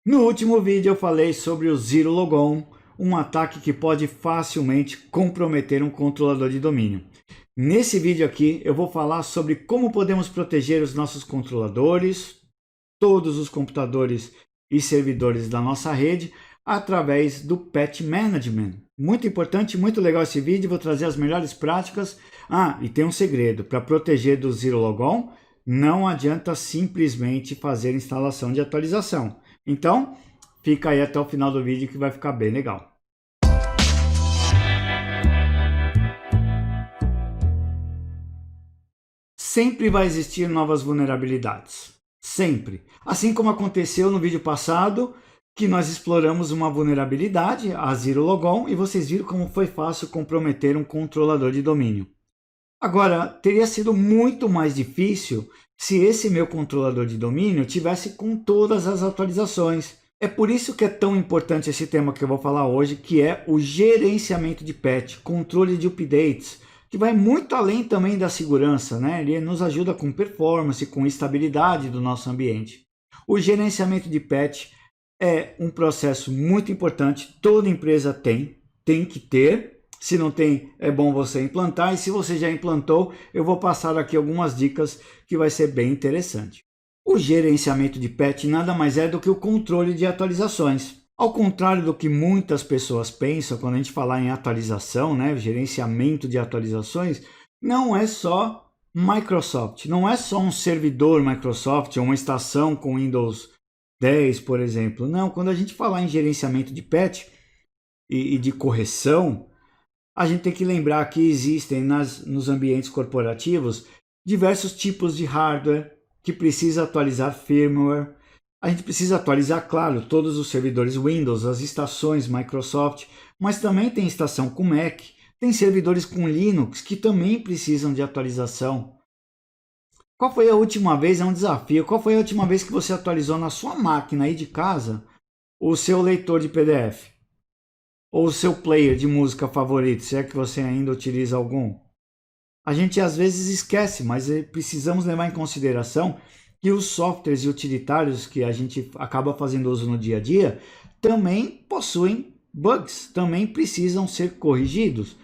No último vídeo eu falei sobre o Zero Logon, um ataque que pode facilmente comprometer um controlador de domínio. Nesse vídeo aqui eu vou falar sobre como podemos proteger os nossos controladores, todos os computadores e servidores da nossa rede, através do Patch Management. Muito importante, muito legal esse vídeo, vou trazer as melhores práticas. E tem um segredo, para proteger do Zero Logon, não adianta simplesmente fazer instalação de atualização. Então, fica aí até o final do vídeo que vai ficar bem legal. Sempre vai existir novas vulnerabilidades. Sempre. Assim como aconteceu no vídeo passado, que nós exploramos uma vulnerabilidade, a Zero Logon, e vocês viram como foi fácil comprometer um controlador de domínio. Agora, teria sido muito mais difícil se esse meu controlador de domínio tivesse com todas as atualizações. É por isso que é tão importante esse tema que eu vou falar hoje, que é o gerenciamento de patch, controle de updates, que vai muito além também da segurança, né? Ele nos ajuda com performance, com estabilidade do nosso ambiente. O gerenciamento de patch é um processo muito importante, toda empresa tem que ter. Se não tem, é bom você implantar, e se você já implantou, eu vou passar aqui algumas dicas que vai ser bem interessante. O gerenciamento de patch nada mais é do que o controle de atualizações. Ao contrário do que muitas pessoas pensam quando a gente falar em atualização, né, gerenciamento de atualizações, não é só Microsoft, não é só um servidor Microsoft ou uma estação com Windows 10, por exemplo. Não, quando a gente falar em gerenciamento de patch e de correção, a gente tem que lembrar que existem nos ambientes corporativos diversos tipos de hardware que precisa atualizar firmware. A gente precisa atualizar, claro, todos os servidores Windows, as estações Microsoft, mas também tem estação com Mac, tem servidores com Linux que também precisam de atualização. Qual foi a última vez, é um desafio, qual foi a última vez que você atualizou na sua máquina aí de casa o seu leitor de PDF? Ou o seu player de música favorito, se é que você ainda utiliza algum? A gente às vezes esquece, mas precisamos levar em consideração que os softwares e utilitários que a gente acaba fazendo uso no dia a dia também possuem bugs, também precisam ser corrigidos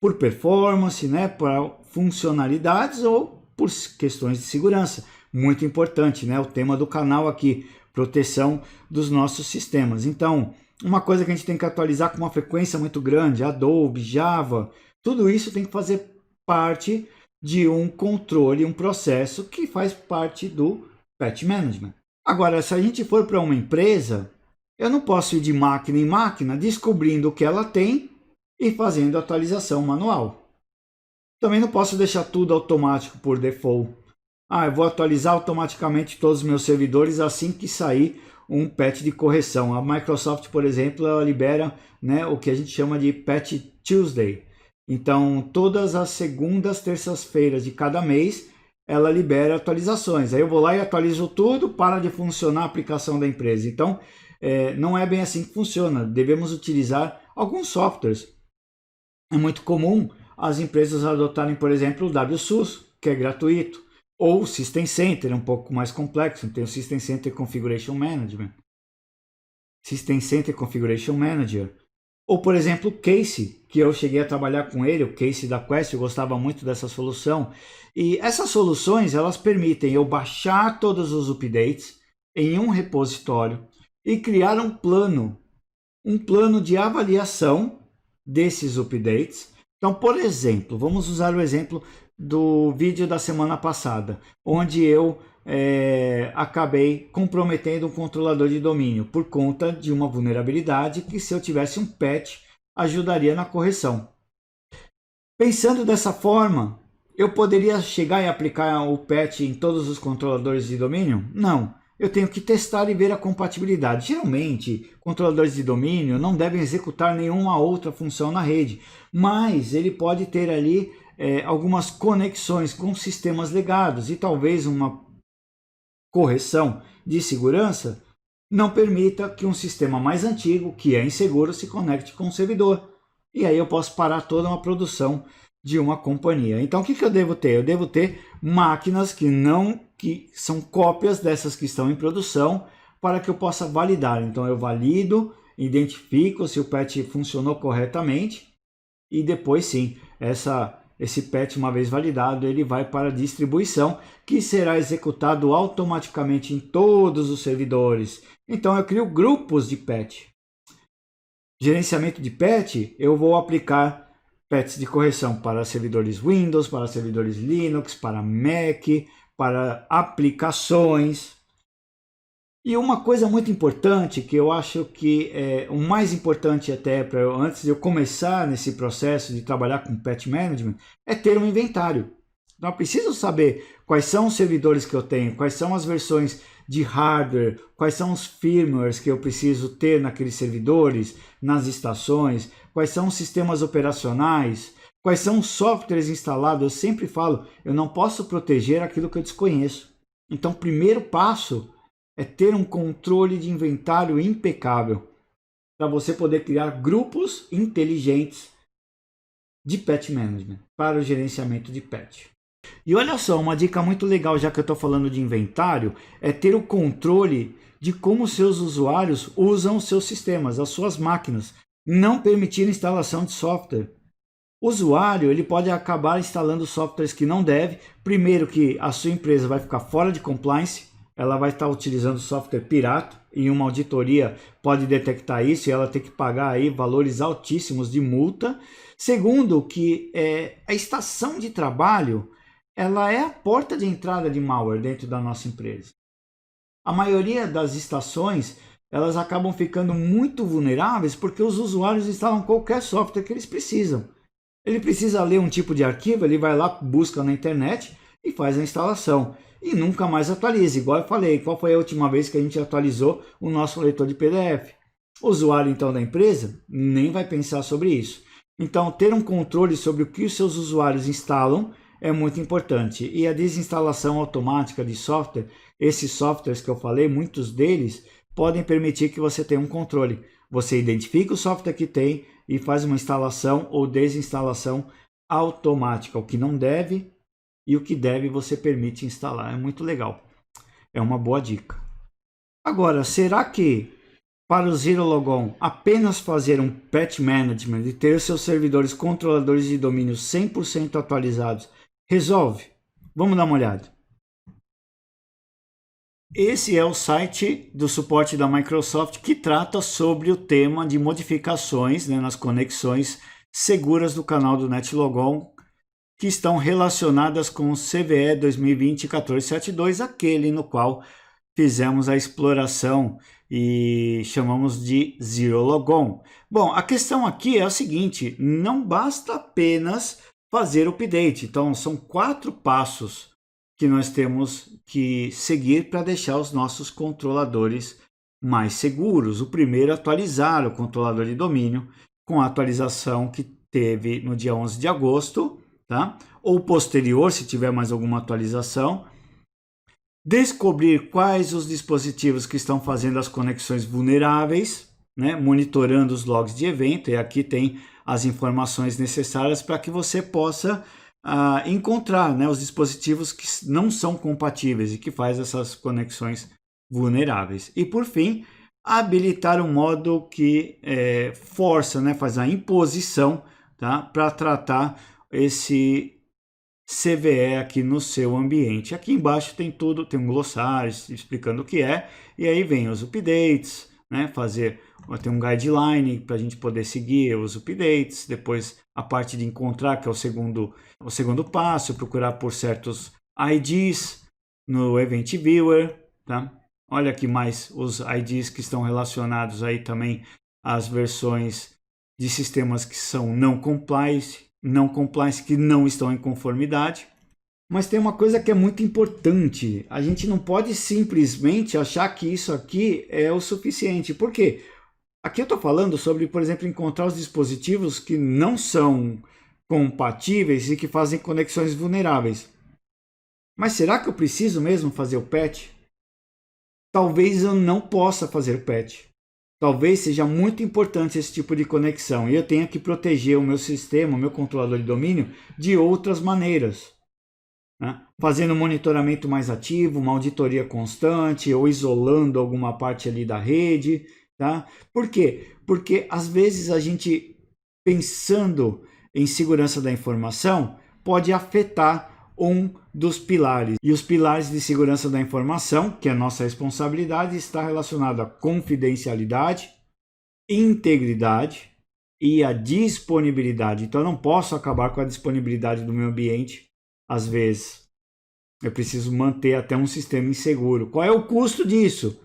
por performance, né, por funcionalidades ou por questões de segurança. Muito importante, né, o tema do canal aqui, proteção dos nossos sistemas. Então, uma coisa que a gente tem que atualizar com uma frequência muito grande, Adobe, Java, tudo isso tem que fazer parte de um controle, um processo que faz parte do Patch Management. Agora, se a gente for para uma empresa, eu não posso ir de máquina em máquina descobrindo o que ela tem e fazendo atualização manual. Também não posso deixar tudo automático por default. Eu vou atualizar automaticamente todos os meus servidores assim que sair um patch de correção. A Microsoft, por exemplo, ela libera, né, o que a gente chama de Patch Tuesday. Então, todas as segundas, terças-feiras de cada mês, ela libera atualizações. Aí eu vou lá e atualizo tudo, para de funcionar a aplicação da empresa. Então, não é bem assim que funciona. Devemos utilizar alguns softwares. É muito comum as empresas adotarem, por exemplo, o WSUS, que é gratuito. Ou o System Center, é um pouco mais complexo. Tem o System Center Configuration Management. System Center Configuration Manager. Ou, por exemplo, o Case, que eu cheguei a trabalhar com ele, o Case da Quest, eu gostava muito dessa solução. E essas soluções, elas permitem eu baixar todos os updates em um repositório e criar um plano de avaliação desses updates. Então, por exemplo, vamos usar o exemplo do vídeo da semana passada, onde eu acabei comprometendo um controlador de domínio por conta de uma vulnerabilidade que, se eu tivesse um patch, ajudaria na correção. Pensando dessa forma, eu poderia chegar e aplicar o patch em todos os controladores de domínio? Não. Eu tenho que testar e ver a compatibilidade. Geralmente, controladores de domínio não devem executar nenhuma outra função na rede, mas ele pode ter ali algumas conexões com sistemas legados e talvez uma correção de segurança não permita que um sistema mais antigo, que é inseguro, se conecte com o servidor. E aí eu posso parar toda uma produção de uma companhia. Então, o que eu devo ter? Eu devo ter máquinas que são cópias dessas que estão em produção, para que eu possa validar. Então eu valido, identifico se o patch funcionou corretamente e depois sim, esse patch, uma vez validado, ele vai para a distribuição, que será executado automaticamente em todos os servidores. Então eu crio grupos de patch. Gerenciamento de patch, eu vou aplicar patches de correção para servidores Windows, para servidores Linux, para Mac, para aplicações. E uma coisa muito importante, que eu acho que é o mais importante até para antes de eu começar nesse processo de trabalhar com patch management, é ter um inventário. Então eu preciso saber quais são os servidores que eu tenho, quais são as versões de hardware, quais são os firmwares que eu preciso ter naqueles servidores, nas estações, quais são os sistemas operacionais, quais são os softwares instalados. Eu sempre falo, eu não posso proteger aquilo que eu desconheço. Então o primeiro passo é ter um controle de inventário impecável, para você poder criar grupos inteligentes de patch management, para o gerenciamento de patch. E olha só, uma dica muito legal, já que eu estou falando de inventário, é ter o controle de como seus usuários usam os seus sistemas, as suas máquinas, não permitir instalação de software. O usuário ele pode acabar instalando softwares que não deve, primeiro que a sua empresa vai ficar fora de compliance, ela vai estar utilizando software pirata e uma auditoria pode detectar isso e ela tem que pagar aí valores altíssimos de multa. Segundo, que a estação de trabalho ela é a porta de entrada de malware dentro da nossa empresa. A maioria das estações elas acabam ficando muito vulneráveis porque os usuários instalam qualquer software que eles precisam. Ele precisa ler um tipo de arquivo, ele vai lá, busca na internet e faz a instalação. E nunca mais atualiza, igual eu falei, qual foi a última vez que a gente atualizou o nosso leitor de PDF? O usuário então da empresa nem vai pensar sobre isso. Então ter um controle sobre o que os seus usuários instalam é muito importante. E a desinstalação automática de software, esses softwares que eu falei, muitos deles podem permitir que você tenha um controle. Você identifica o software que tem e faz uma instalação ou desinstalação automática, o que não deve e o que deve você permite instalar. É muito legal. É uma boa dica. Agora, será que para o Zero Logon apenas fazer um patch management e ter os seus servidores controladores de domínio 100% atualizados resolve? Vamos dar uma olhada. Esse é o site do suporte da Microsoft que trata sobre o tema de modificações, nas conexões seguras do canal do NetLogon que estão relacionadas com o CVE 2020-1472, aquele no qual fizemos a exploração e chamamos de Zero Logon. Bom, a questão aqui é a seguinte, não basta apenas fazer o update. Então, são 4 passos que nós temos que seguir para deixar os nossos controladores mais seguros. O primeiro é atualizar o controlador de domínio com a atualização que teve no dia 11 de agosto, tá? Ou posterior, se tiver mais alguma atualização. Descobrir quais os dispositivos que estão fazendo as conexões vulneráveis, monitorando os logs de evento, e aqui tem as informações necessárias para que você possa encontrar os dispositivos que não são compatíveis e que faz essas conexões vulneráveis. E por fim, habilitar um modo que força, faz a imposição, tá? Para tratar esse CVE aqui no seu ambiente. Aqui embaixo tem tudo, tem um glossário explicando o que é, e aí vem os updates, tem um guideline para a gente poder seguir os updates, depois a parte de encontrar, que é o segundo passo, procurar por certos IDs no Event Viewer, tá? Olha aqui mais os IDs que estão relacionados aí também às versões de sistemas que são não compliance que não estão em conformidade. Mas tem uma coisa que é muito importante, a gente não pode simplesmente achar que isso aqui é o suficiente. Por quê? Aqui eu estou falando sobre, por exemplo, encontrar os dispositivos que não são compatíveis e que fazem conexões vulneráveis. Mas será que eu preciso mesmo fazer o patch? Talvez eu não possa fazer o patch. Talvez seja muito importante esse tipo de conexão e eu tenha que proteger o meu sistema, o meu controlador de domínio de outras maneiras. né? Fazendo um monitoramento mais ativo, uma auditoria constante ou isolando alguma parte ali da rede. Tá? Por quê? Porque às vezes a gente, pensando em segurança da informação, pode afetar um dos pilares. E os pilares de segurança da informação, que é a nossa responsabilidade, está relacionado à confidencialidade, integridade e a disponibilidade. Então eu não posso acabar com a disponibilidade do meu ambiente. Às vezes eu preciso manter até um sistema inseguro. Qual é o custo disso?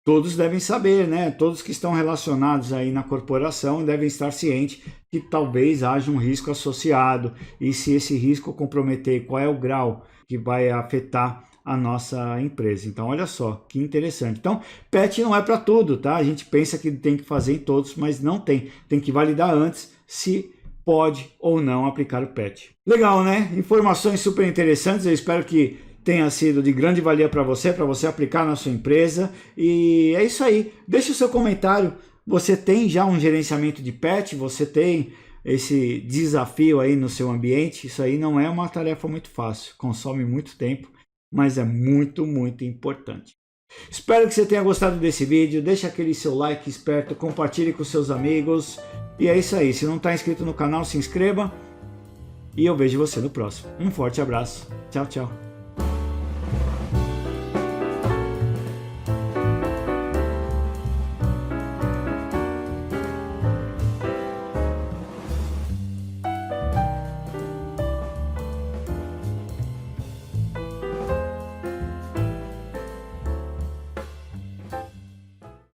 Todos devem saber, né? Todos que estão relacionados aí na corporação devem estar cientes que talvez haja um risco associado, e se esse risco comprometer, qual é o grau que vai afetar a nossa empresa. Então, olha só, que interessante. Então, PET não é para tudo, tá? A gente pensa que tem que fazer em todos, mas não tem. Tem que validar antes se pode ou não aplicar o PET. Legal, né? Informações super interessantes. Eu espero que tenha sido de grande valia para você aplicar na sua empresa. E é isso aí. Deixe o seu comentário. Você tem já um gerenciamento de PET? Você tem esse desafio aí no seu ambiente? Isso aí não é uma tarefa muito fácil. Consome muito tempo, mas é muito, muito importante. Espero que você tenha gostado desse vídeo. Deixe aquele seu like esperto, compartilhe com seus amigos. E é isso aí. Se não está inscrito no canal, se inscreva. E eu vejo você no próximo. Um forte abraço. Tchau, tchau.